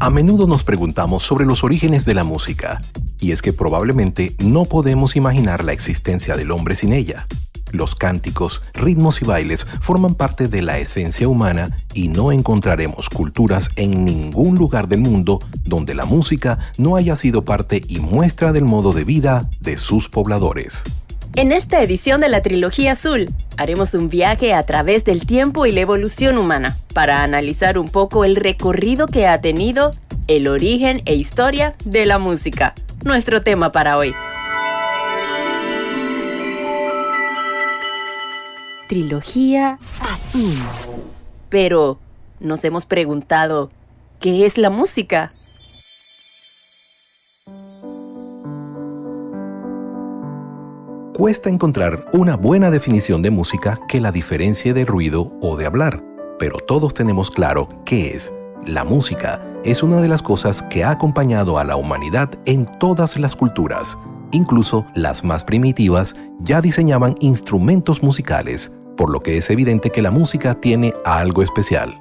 A menudo nos preguntamos sobre los orígenes de la música, y es que probablemente no podemos imaginar la existencia del hombre sin ella. Los cánticos, ritmos y bailes forman parte de la esencia humana y no encontraremos culturas en ningún lugar del mundo donde la música no haya sido parte y muestra del modo de vida de sus pobladores. En esta edición de la Trilogía Azul, haremos un viaje a través del tiempo y la evolución humana para analizar un poco el recorrido que ha tenido el origen e historia de la música. Nuestro tema para hoy. Trilogía Azul. Pero, ¿nos hemos preguntado qué es la música? Cuesta encontrar una buena definición de música que la diferencie de ruido o de hablar, pero todos tenemos claro qué es. La música es una de las cosas que ha acompañado a la humanidad en todas las culturas. Incluso las más primitivas ya diseñaban instrumentos musicales, por lo que es evidente que la música tiene algo especial.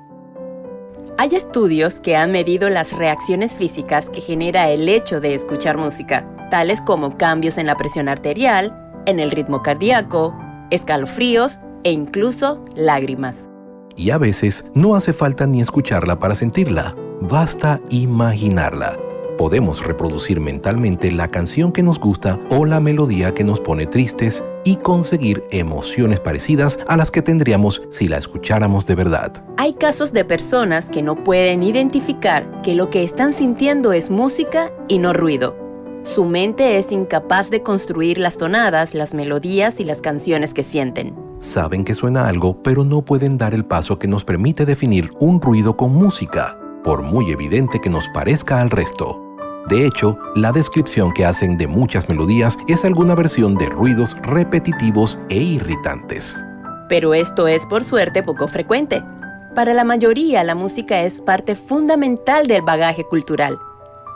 Hay estudios que han medido las reacciones físicas que genera el hecho de escuchar música, tales como cambios en la presión arterial, en el ritmo cardíaco, escalofríos e incluso lágrimas. Y a veces no hace falta ni escucharla para sentirla, basta imaginarla. Podemos reproducir mentalmente la canción que nos gusta o la melodía que nos pone tristes y conseguir emociones parecidas a las que tendríamos si la escucháramos de verdad. Hay casos de personas que no pueden identificar que lo que están sintiendo es música y no ruido. Su mente es incapaz de construir las tonadas, las melodías y las canciones que sienten. Saben que suena algo, pero no pueden dar el paso que nos permite definir un ruido con música, por muy evidente que nos parezca al resto. De hecho, la descripción que hacen de muchas melodías es alguna versión de ruidos repetitivos e irritantes. Pero esto es, por suerte, poco frecuente. Para la mayoría, la música es parte fundamental del bagaje cultural.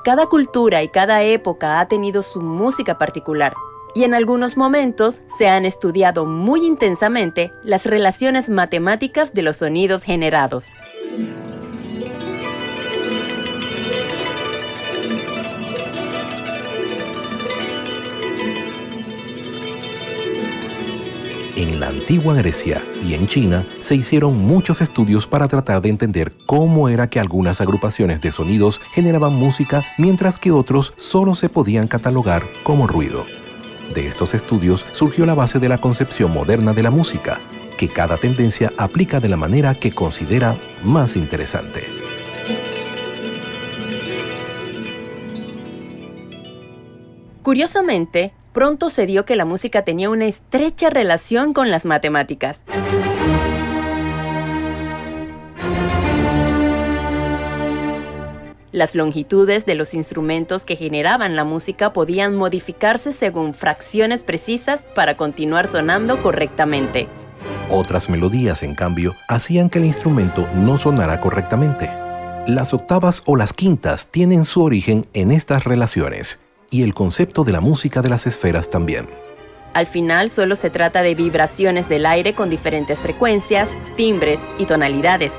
Cada cultura y cada época ha tenido su música particular, y en algunos momentos se han estudiado muy intensamente las relaciones matemáticas de los sonidos generados. En la antigua Grecia y en China se hicieron muchos estudios para tratar de entender cómo era que algunas agrupaciones de sonidos generaban música mientras que otros solo se podían catalogar como ruido. De estos estudios surgió la base de la concepción moderna de la música, que cada tendencia aplica de la manera que considera más interesante. Curiosamente, pronto se vio que la música tenía una estrecha relación con las matemáticas. Las longitudes de los instrumentos que generaban la música podían modificarse según fracciones precisas para continuar sonando correctamente. Otras melodías, en cambio, hacían que el instrumento no sonara correctamente. Las octavas o las quintas tienen su origen en estas relaciones, y el concepto de la música de las esferas también. Al final solo se trata de vibraciones del aire con diferentes frecuencias, timbres y tonalidades.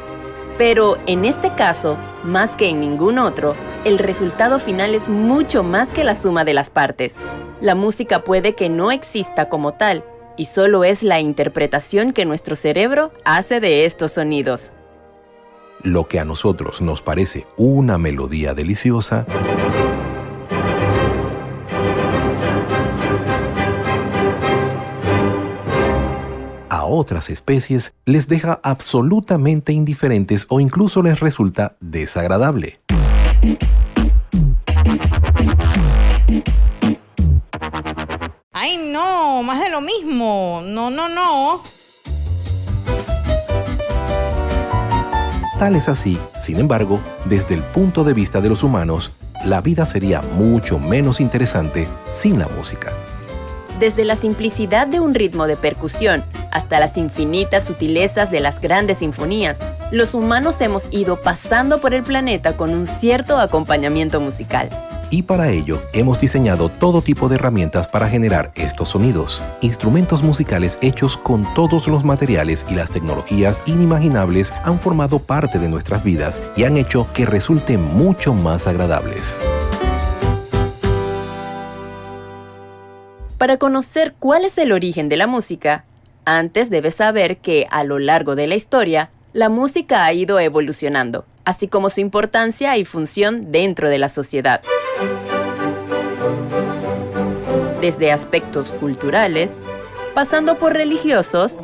Pero en este caso, más que en ningún otro, el resultado final es mucho más que la suma de las partes. La música puede que no exista como tal, y solo es la interpretación que nuestro cerebro hace de estos sonidos. Lo que a nosotros nos parece una melodía deliciosa, a otras especies les deja absolutamente indiferentes o incluso les resulta desagradable. ¡Ay, no! ¡Más de lo mismo! ¡No! Tal es así, sin embargo, desde el punto de vista de los humanos, la vida sería mucho menos interesante sin la música. Desde la simplicidad de un ritmo de percusión hasta las infinitas sutilezas de las grandes sinfonías, los humanos hemos ido pasando por el planeta con un cierto acompañamiento musical. Y para ello, hemos diseñado todo tipo de herramientas para generar estos sonidos. Instrumentos musicales hechos con todos los materiales y las tecnologías inimaginables han formado parte de nuestras vidas y han hecho que resulten mucho más agradables. Para conocer cuál es el origen de la música, antes debes saber que a lo largo de la historia, la música ha ido evolucionando, así como su importancia y función dentro de la sociedad. Desde aspectos culturales, pasando por religiosos,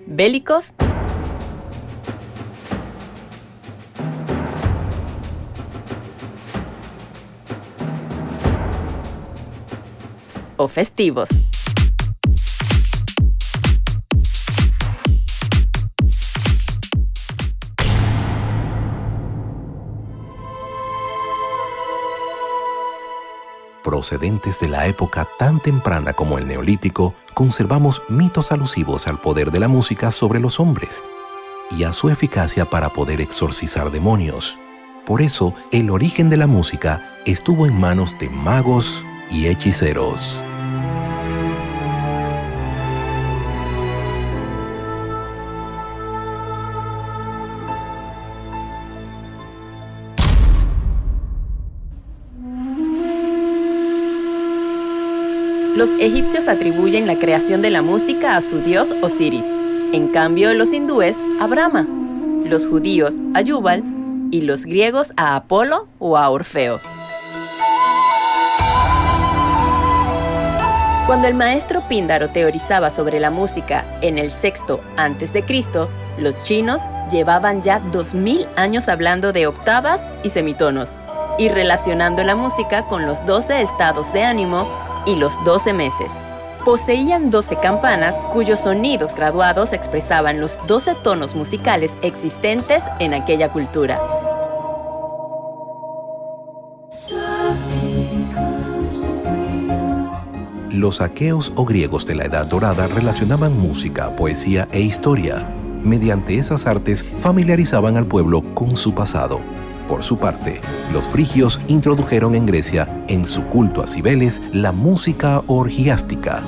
bélicos o festivos. Procedentes de la época tan temprana como el Neolítico, conservamos mitos alusivos al poder de la música sobre los hombres y a su eficacia para poder exorcizar demonios. Por eso, el origen de la música estuvo en manos de magos y hechiceros. Los egipcios atribuyen la creación de la música a su dios Osiris. En cambio, los hindúes a Brahma, los judíos a Yubal y los griegos a Apolo o a Orfeo. Cuando el maestro Píndaro teorizaba sobre la música en el VI a.C., los chinos llevaban ya 2000 años hablando de octavas y semitonos y relacionando la música con los 12 estados de ánimo y los 12 meses. Poseían 12 campanas cuyos sonidos graduados expresaban los 12 tonos musicales existentes en aquella cultura. Los aqueos o griegos de la Edad Dorada relacionaban música, poesía e historia. Mediante esas artes familiarizaban al pueblo con su pasado. Por su parte, los frigios introdujeron en Grecia, en su culto a Cibeles, la música orgiástica,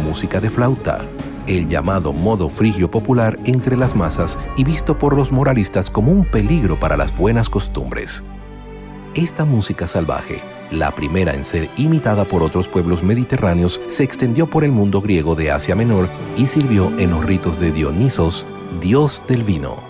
música de flauta, el llamado modo frigio popular entre las masas y visto por los moralistas como un peligro para las buenas costumbres. Esta música salvaje, la primera en ser imitada por otros pueblos mediterráneos, se extendió por el mundo griego de Asia Menor y sirvió en los ritos de Dionisos, dios del vino.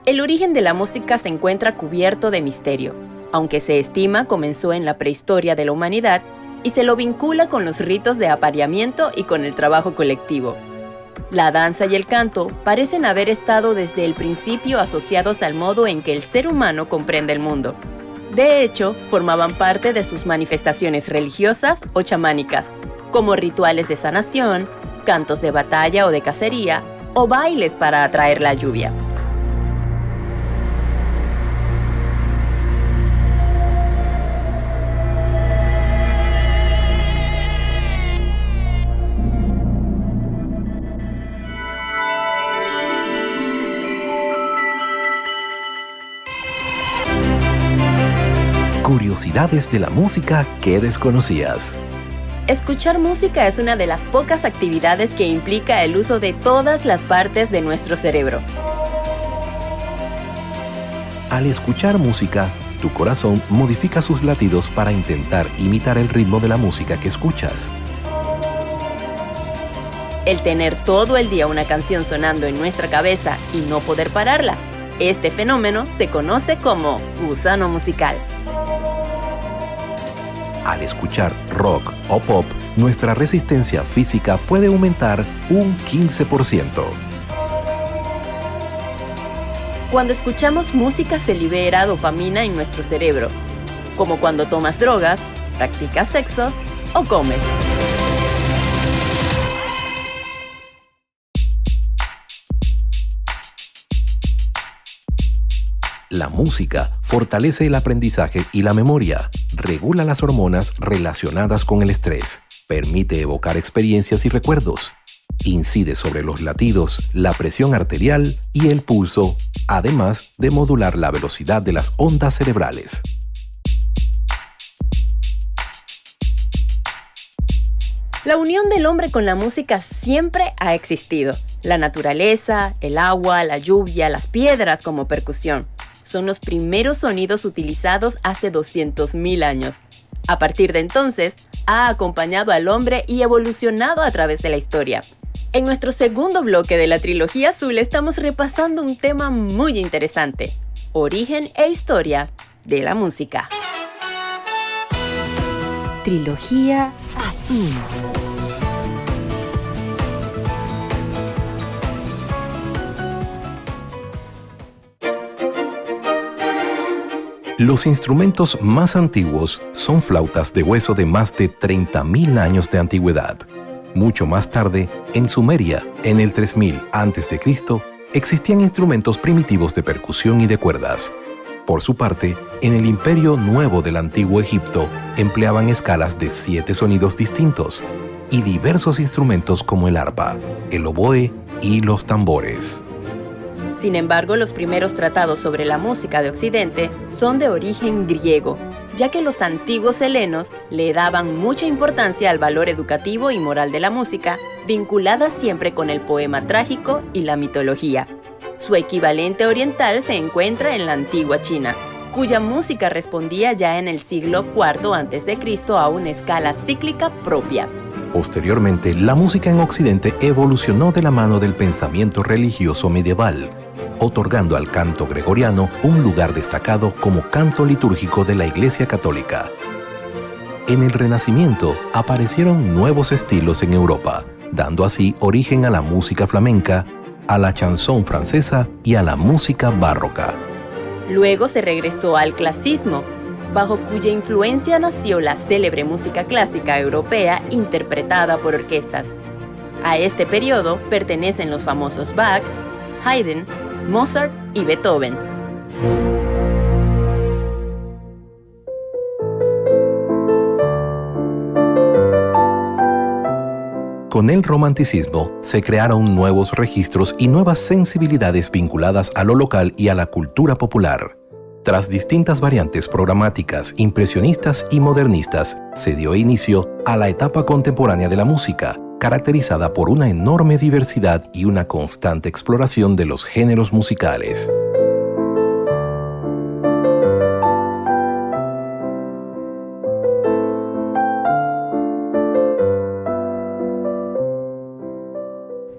El origen de la música se encuentra cubierto de misterio, aunque se estima comenzó en la prehistoria de la humanidad y se lo vincula con los ritos de apareamiento y con el trabajo colectivo. La danza y el canto parecen haber estado desde el principio asociados al modo en que el ser humano comprende el mundo. De hecho, formaban parte de sus manifestaciones religiosas o chamánicas, como rituales de sanación, cantos de batalla o de cacería, o bailes para atraer la lluvia. Curiosidades de la música que desconocías. Escuchar música es una de las pocas actividades que implica el uso de todas las partes de nuestro cerebro. Al escuchar música, tu corazón modifica sus latidos para intentar imitar el ritmo de la música que escuchas. El tener todo el día una canción sonando en nuestra cabeza y no poder pararla, este fenómeno se conoce como gusano musical. Al escuchar rock o pop, nuestra resistencia física puede aumentar un 15%. Cuando escuchamos música se libera dopamina en nuestro cerebro, como cuando tomas drogas, practicas sexo o comes. La música fortalece el aprendizaje y la memoria, regula las hormonas relacionadas con el estrés, permite evocar experiencias y recuerdos, incide sobre los latidos, la presión arterial y el pulso, además de modular la velocidad de las ondas cerebrales. La unión del hombre con la música siempre ha existido. La naturaleza, el agua, la lluvia, las piedras como percusión son los primeros sonidos utilizados hace 200.000 años. A partir de entonces, ha acompañado al hombre y evolucionado a través de la historia. En nuestro segundo bloque de la trilogía azul estamos repasando un tema muy interesante: origen e historia de la música. Trilogía azul. Los instrumentos más antiguos son flautas de hueso de más de 30.000 años de antigüedad. Mucho más tarde, en Sumeria, en el 3000 a.C., existían instrumentos primitivos de percusión y de cuerdas. Por su parte, en el Imperio Nuevo del Antiguo Egipto, empleaban escalas de 7 sonidos distintos y diversos instrumentos como el arpa, el oboe y los tambores. Sin embargo, los primeros tratados sobre la música de Occidente son de origen griego, ya que los antiguos helenos le daban mucha importancia al valor educativo y moral de la música, vinculada siempre con el poema trágico y la mitología. Su equivalente oriental se encuentra en la antigua China, cuya música respondía ya en el siglo IV a.C. a una escala cíclica propia. Posteriormente, la música en Occidente evolucionó de la mano del pensamiento religioso medieval, otorgando al canto gregoriano un lugar destacado como canto litúrgico de la Iglesia Católica. En el Renacimiento aparecieron nuevos estilos en Europa, dando así origen a la música flamenca, a la chanson francesa y a la música barroca. Luego se regresó al clasicismo, bajo cuya influencia nació la célebre música clásica europea interpretada por orquestas. A este periodo pertenecen los famosos Bach, Haydn, Mozart y Beethoven. Con el romanticismo se crearon nuevos registros y nuevas sensibilidades vinculadas a lo local y a la cultura popular. Tras distintas variantes programáticas, impresionistas y modernistas, se dio inicio a la etapa contemporánea de la música, caracterizada por una enorme diversidad y una constante exploración de los géneros musicales.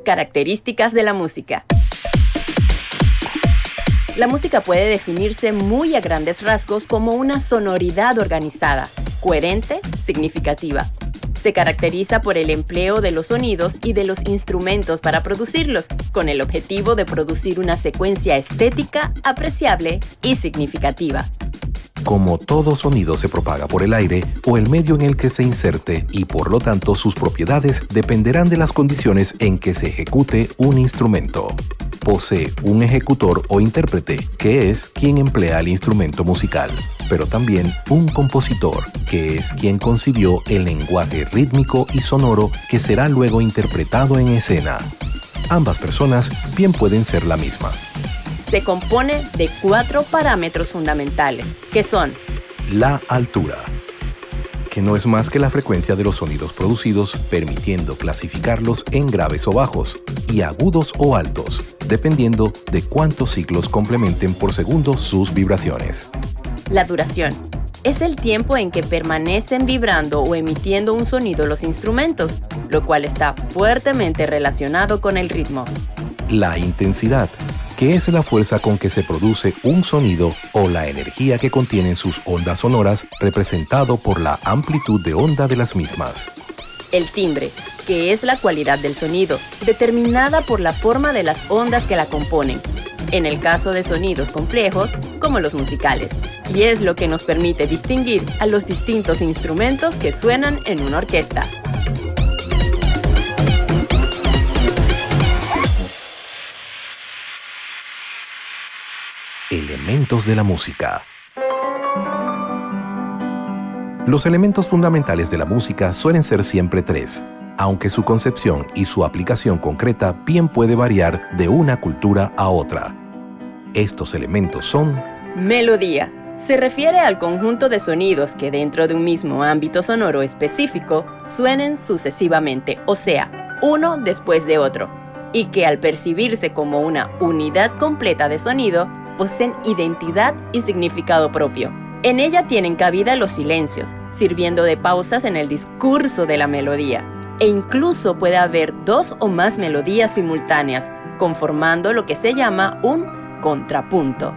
Características de la música. La música puede definirse muy a grandes rasgos como una sonoridad organizada, coherente, significativa. Se caracteriza por el empleo de los sonidos y de los instrumentos para producirlos, con el objetivo de producir una secuencia estética apreciable y significativa. Como todo sonido se propaga por el aire o el medio en el que se inserte y por lo tanto sus propiedades dependerán de las condiciones en que se ejecute un instrumento. Posee un ejecutor o intérprete, que es quien emplea el instrumento musical, pero también un compositor, que es quien concibió el lenguaje rítmico y sonoro que será luego interpretado en escena. Ambas personas bien pueden ser la misma. Se compone de 4 parámetros fundamentales, que son la altura, que no es más que la frecuencia de los sonidos producidos, permitiendo clasificarlos en graves o bajos, y agudos o altos, dependiendo de cuántos ciclos complementen por segundo sus vibraciones. La duración. Es el tiempo en que permanecen vibrando o emitiendo un sonido los instrumentos, lo cual está fuertemente relacionado con el ritmo. La intensidad, que es la fuerza con que se produce un sonido o la energía que contienen sus ondas sonoras, representado por la amplitud de onda de las mismas. El timbre, que es la cualidad del sonido, determinada por la forma de las ondas que la componen, en el caso de sonidos complejos, como los musicales, y es lo que nos permite distinguir a los distintos instrumentos que suenan en una orquesta. Elementos de la música. Los elementos fundamentales de la música suelen ser siempre tres, aunque su concepción y su aplicación concreta bien puede variar de una cultura a otra. Estos elementos son: melodía. Se refiere al conjunto de sonidos que dentro de un mismo ámbito sonoro específico suenen sucesivamente, o sea, uno después de otro, y que al percibirse como una unidad completa de sonido, poseen identidad y significado propio. En ella tienen cabida los silencios, sirviendo de pausas en el discurso de la melodía, e incluso puede haber dos o más melodías simultáneas, conformando lo que se llama un contrapunto.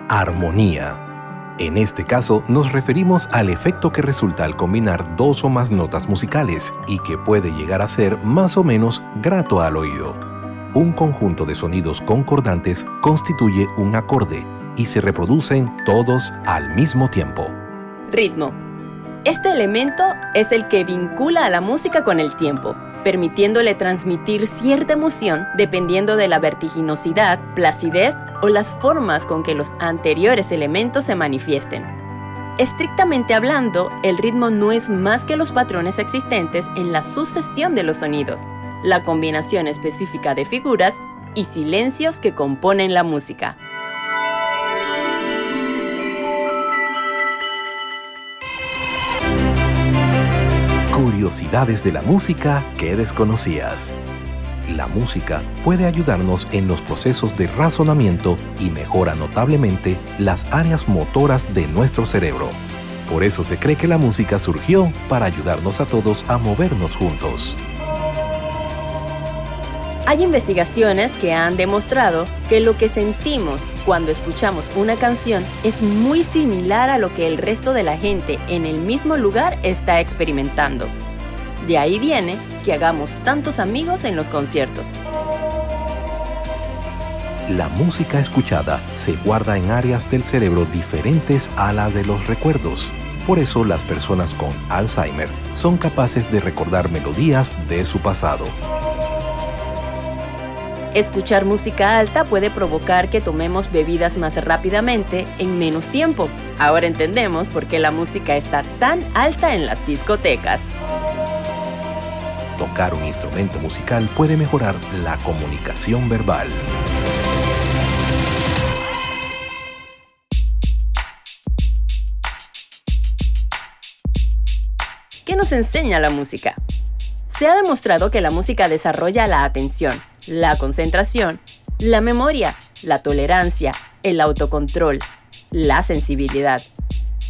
Armonía. En este caso, nos referimos al efecto que resulta al combinar dos o más notas musicales y que puede llegar a ser más o menos grato al oído. Un conjunto de sonidos concordantes constituye un acorde y se reproducen todos al mismo tiempo. Ritmo. Este elemento es el que vincula a la música con el tiempo, permitiéndole transmitir cierta emoción dependiendo de la vertiginosidad, placidez o las formas con que los anteriores elementos se manifiesten. Estrictamente hablando, el ritmo no es más que los patrones existentes en la sucesión de los sonidos, la combinación específica de figuras y silencios que componen la música. Curiosidades de la música que desconocías. La música puede ayudarnos en los procesos de razonamiento y mejora notablemente las áreas motoras de nuestro cerebro. Por eso se cree que la música surgió para ayudarnos a todos a movernos juntos. Hay investigaciones que han demostrado que lo que sentimos cuando escuchamos una canción es muy similar a lo que el resto de la gente en el mismo lugar está experimentando. De ahí viene que hagamos tantos amigos en los conciertos. La música escuchada se guarda en áreas del cerebro diferentes a la de los recuerdos. Por eso las personas con Alzheimer son capaces de recordar melodías de su pasado. Escuchar música alta puede provocar que tomemos bebidas más rápidamente en menos tiempo. Ahora entendemos por qué la música está tan alta en las discotecas. Tocar un instrumento musical puede mejorar la comunicación verbal. ¿Qué nos enseña la música? Se ha demostrado que la música desarrolla la atención, la concentración, la memoria, la tolerancia, el autocontrol, la sensibilidad,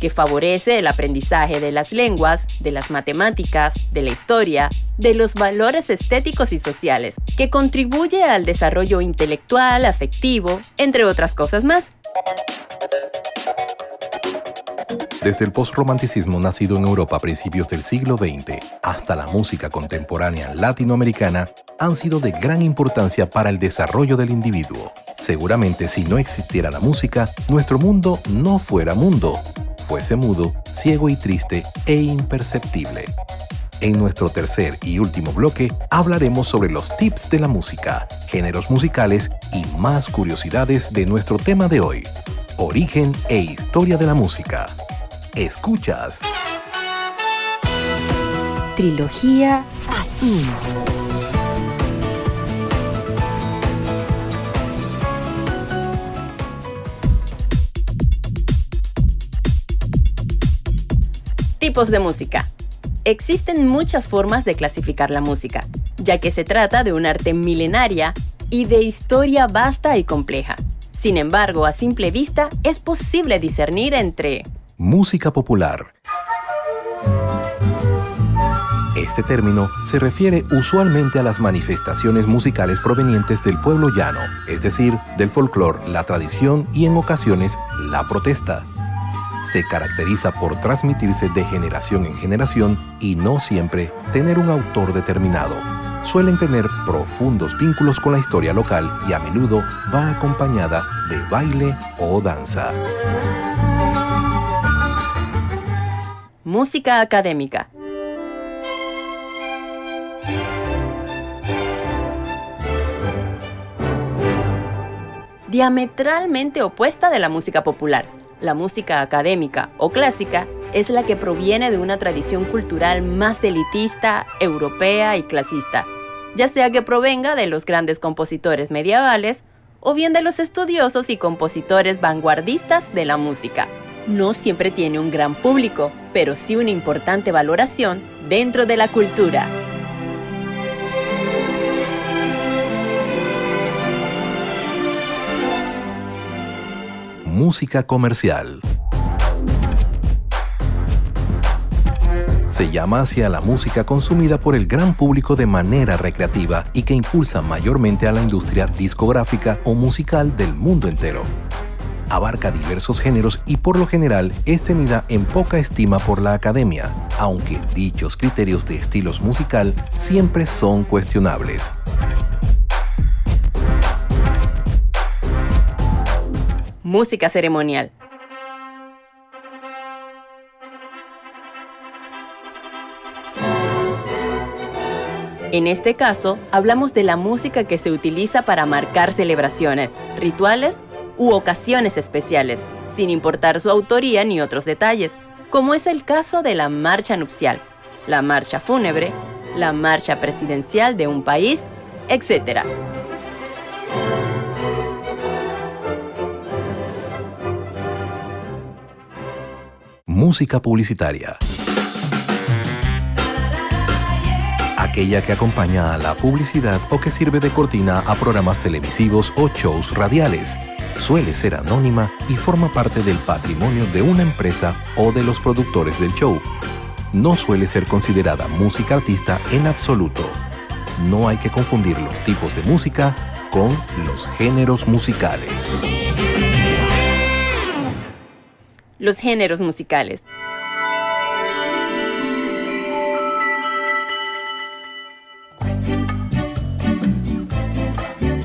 que favorece el aprendizaje de las lenguas, de las matemáticas, de la historia, de los valores estéticos y sociales, que contribuye al desarrollo intelectual, afectivo, entre otras cosas más. Desde el postromanticismo nacido en Europa a principios del siglo XX hasta la música contemporánea latinoamericana han sido de gran importancia para el desarrollo del individuo. Seguramente si no existiera la música, nuestro mundo no fuera mundo, fuese mudo, ciego y triste e imperceptible. En nuestro tercer y último bloque hablaremos sobre los tips de la música, géneros musicales y más curiosidades de nuestro tema de hoy: origen e historia de la música. Escuchas Trilogía Azul. Tipos de música. Existen muchas formas de clasificar la música, ya que se trata de un arte milenaria y de historia vasta y compleja. Sin embargo, a simple vista es posible discernir entre música popular. Este término se refiere usualmente a las manifestaciones musicales provenientes del pueblo llano, es decir, del folclore, la tradición y en ocasiones la protesta. Se caracteriza por transmitirse de generación en generación y no siempre tener un autor determinado. Suelen tener profundos vínculos con la historia local y a menudo va acompañada de baile o danza. música académica. diametralmente opuesta de la música popular. La música académica o clásica es la que proviene de una tradición cultural más elitista, europea y clasista, ya sea que provenga de los grandes compositores medievales o bien de los estudiosos y compositores vanguardistas de la música. No siempre tiene un gran público, pero sí una importante valoración dentro de la cultura. Música comercial. Se llama así a la música consumida por el gran público de manera recreativa y que impulsa mayormente a la industria discográfica o musical del mundo entero. Abarca diversos géneros y por lo general es tenida en poca estima por la academia, aunque dichos criterios de estilos musical siempre son cuestionables. Música ceremonial. En este caso, hablamos de la música que se utiliza para marcar celebraciones, rituales u ocasiones especiales, sin importar su autoría ni otros detalles, como es el caso de la marcha nupcial, la marcha fúnebre, la marcha presidencial de un país, etc. Música publicitaria. Aquella que acompaña a la publicidad o que sirve de cortina a programas televisivos o shows radiales. Suele ser anónima y forma parte del patrimonio de una empresa o de los productores del show. No suele ser considerada música artista en absoluto. No hay que confundir los tipos de música con los géneros musicales. Los géneros musicales.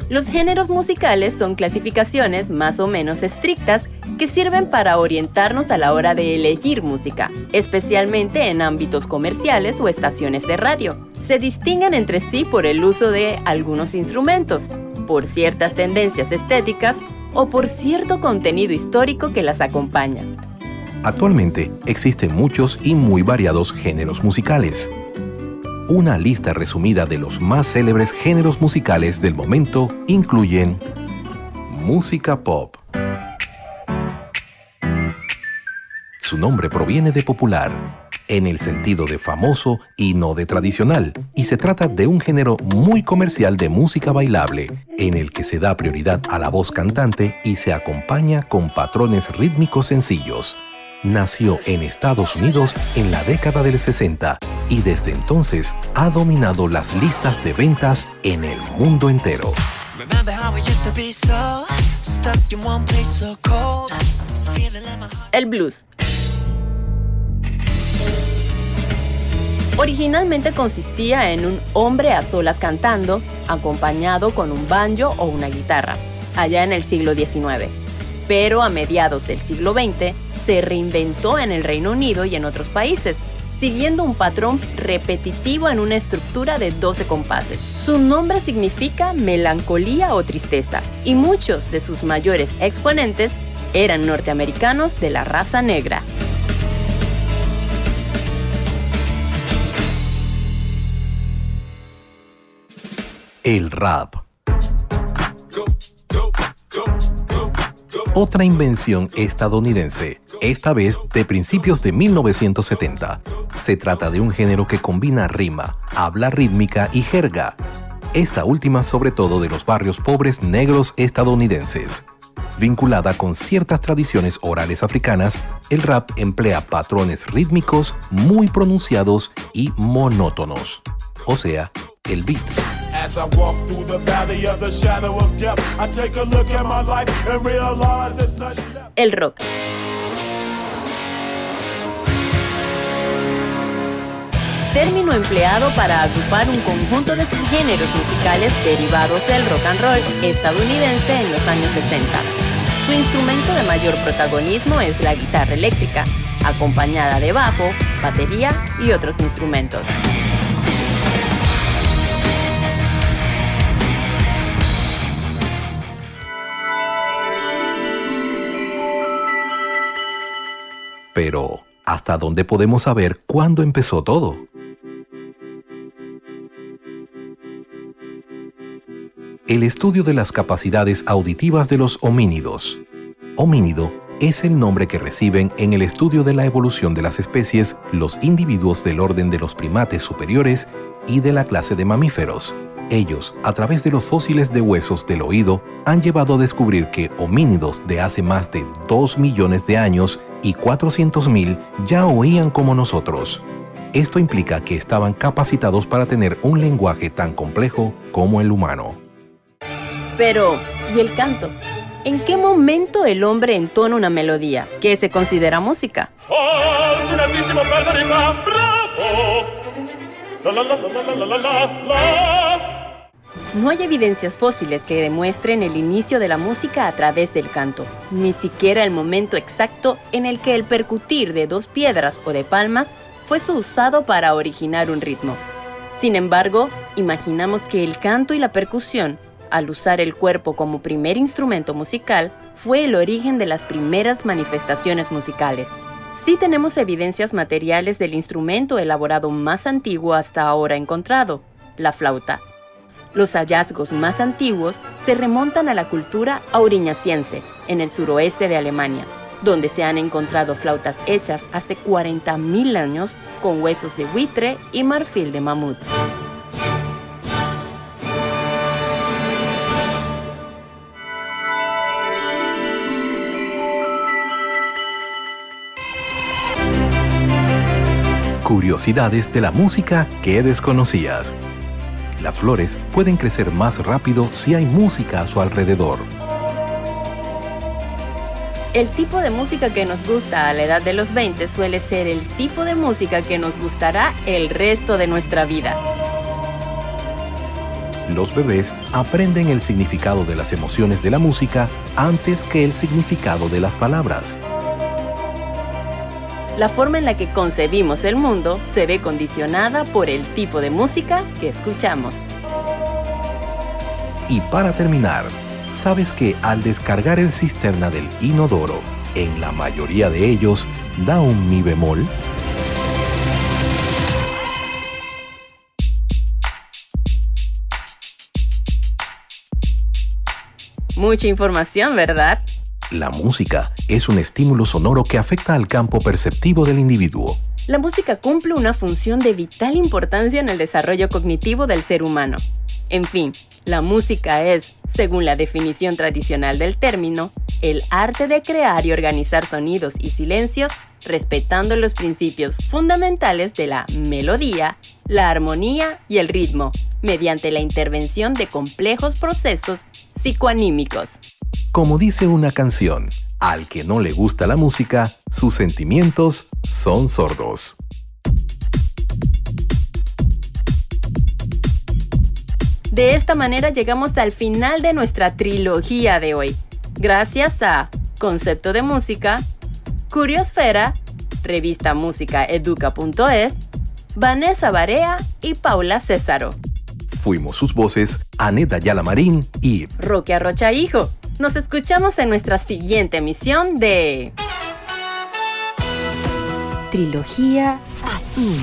Los géneros musicales son clasificaciones más o menos estrictas que sirven para orientarnos a la hora de elegir música, especialmente en ámbitos comerciales o estaciones de radio. Se distinguen entre sí por el uso de algunos instrumentos, por ciertas tendencias estéticas o por cierto contenido histórico que las acompaña. Actualmente existen muchos y muy variados géneros musicales. Una lista resumida de los más célebres géneros musicales del momento incluyen música pop. Su nombre proviene de popular, en el sentido de famoso y no de tradicional, y se trata de un género muy comercial de música bailable, en el que se da prioridad a la voz cantante y se acompaña con patrones rítmicos sencillos. Nació en Estados Unidos en la década del 60 y desde entonces ha dominado las listas de ventas en el mundo entero. El blues. Originalmente consistía en un hombre a solas cantando, acompañado con un banjo o una guitarra, allá en el siglo XIX. Pero a mediados del siglo XX se reinventó en el Reino Unido y en otros países, siguiendo un patrón repetitivo en una estructura de 12 compases. Su nombre significa melancolía o tristeza, y muchos de sus mayores exponentes eran norteamericanos de la raza negra. El rap. Otra invención estadounidense, esta vez de principios de 1970. Se trata de un género que combina rima, habla rítmica y jerga. Esta última sobre todo de los barrios pobres negros estadounidenses. Vinculada con ciertas tradiciones orales africanas, el rap emplea patrones rítmicos muy pronunciados y monótonos. O sea, el beat. El rock. Término empleado para agrupar un conjunto de subgéneros musicales derivados del rock and roll estadounidense en los años 60. Su instrumento de mayor protagonismo es la guitarra eléctrica, acompañada de bajo, batería y otros instrumentos. Pero, ¿hasta dónde podemos saber cuándo empezó todo? El estudio de las capacidades auditivas de los homínidos. Homínido es el nombre que reciben en el estudio de la evolución de las especies los individuos del orden de los primates superiores y de la clase de mamíferos. Ellos, a través de los fósiles de huesos del oído, han llevado a descubrir que homínidos de hace más de 2 millones de años y 400.000 ya oían como nosotros. Esto implica que estaban capacitados para tener un lenguaje tan complejo como el humano. Pero, ¿y el canto? ¿En qué momento el hombre entona una melodía que se considera música? Fortunatissimo Federica, bravo! La la la la la la la la. No hay evidencias fósiles que demuestren el inicio de la música a través del canto, ni siquiera el momento exacto en el que el percutir de 2 piedras o de palmas fuese usado para originar un ritmo. Sin embargo, imaginamos que el canto y la percusión, al usar el cuerpo como primer instrumento musical, fue el origen de las primeras manifestaciones musicales. Sí tenemos evidencias materiales del instrumento elaborado más antiguo hasta ahora encontrado, la flauta. Los hallazgos más antiguos se remontan a la cultura auriñaciense, en el suroeste de Alemania, donde se han encontrado flautas hechas hace 40.000 años con huesos de buitre y marfil de mamut. Curiosidades de la música que desconocías. Las flores pueden crecer más rápido si hay música a su alrededor. El tipo de música que nos gusta a la edad de los 20 suele ser el tipo de música que nos gustará el resto de nuestra vida. Los bebés aprenden el significado de las emociones de la música antes que el significado de las palabras. La forma en la que concebimos el mundo se ve condicionada por el tipo de música que escuchamos. Y para terminar, ¿sabes que al descargar el cisterna del inodoro, en la mayoría de ellos, da un mi bemol? Mucha información, ¿verdad? La música es un estímulo sonoro que afecta al campo perceptivo del individuo. La música cumple una función de vital importancia en el desarrollo cognitivo del ser humano. En fin, la música es, según la definición tradicional del término, el arte de crear y organizar sonidos y silencios respetando los principios fundamentales de la melodía, la armonía y el ritmo, mediante la intervención de complejos procesos psicoanímicos. Como dice una canción, al que no le gusta la música, sus sentimientos son sordos. De esta manera llegamos al final de nuestra trilogía de hoy. Gracias a Concepto de Música, Curiosfera, Revista Música Educa.es, Vanessa Barea y Paula Césaro. Fuimos sus voces, Aneta Ayala Marín y Roque Arrocha Hijo. Nos escuchamos en nuestra siguiente emisión de Trilogía Azul.